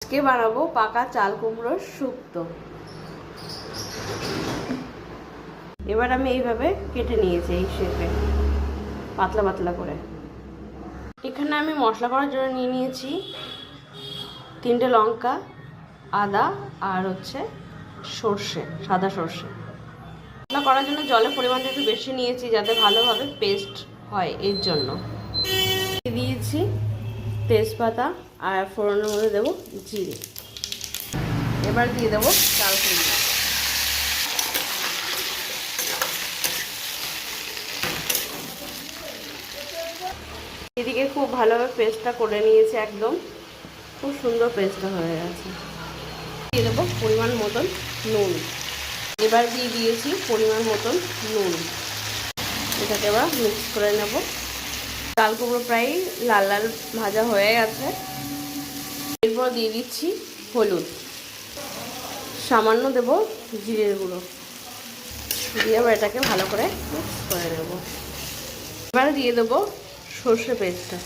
আজকে বানাবো পাকা চাল কুমড়োর শুক্তো। এবার আমি এইভাবে কেটে নিয়েছি, এই শেপে পাতলা পাতলা করে। এখানে আমি মশলা করার জন্য নিয়ে নিয়েছি 3টে লঙ্কা, আদা আর সর্ষে, সাদা সর্ষে। মশলা করার জন্য জলের পরিমাণটা একটু বেশি নিয়েছি যাতে ভালোভাবে পেস্ট হয়, এর জন্য দিয়েছি তেজপাতা আর ফোড়নের মধ্যে দেবো জিরে। এবার দিয়ে দেবো চাল কুমড়ো। এদিকে খুব ভালোভাবে পেস্টটা করে নিয়েছি, একদম খুব সুন্দর পেস্টটা হয়ে গেছে। দিয়ে দেবো পরিমাণ মতন নুন। এবার দিয়ে দিয়েছি পরিমাণ মতন নুন। এটাকে এবার মিক্স করে নেব। চাল কুমড়ো প্রায় লাল লাল ভাজা হয়ে গেছে। এরপর দিয়ে দিচ্ছি হলুদ, সামান্য দেব জিরের গুঁড়ো, দিয়ে আবার এটাকে ভালো করে মিক্স করে নেব। এবার দিয়ে দেবো সর্ষে পেস্টটা,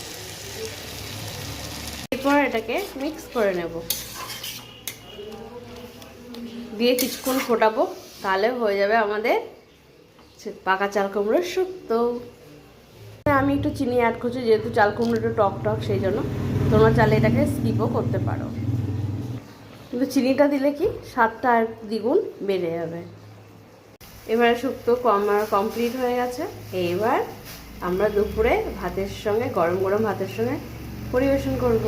এরপর এটাকে মিক্স করে নেব, দিয়ে কিছুক্ষণ ফোটাবো, তাহলে হয়ে যাবে আমাদের পাকা চাল কুমড়োর শুক্তো। আমি একটু চিনি অ্যাড করছি, যেহেতু চাল কুমড়ো একটু টক টক, সেই জন্য তোমরা চাইলে এটাকে স্কিপও করতে পারো, কিন্তু চিনিটা দিলে কি স্বাদটা আর দ্বিগুণ বেড়ে যাবে। এবারে শুক্তো কমপ্লিট হয়ে গেছে। এবার আমরা দুপুরে ভাতের সঙ্গে, গরম গরম ভাতের সঙ্গে পরিবেশন করব।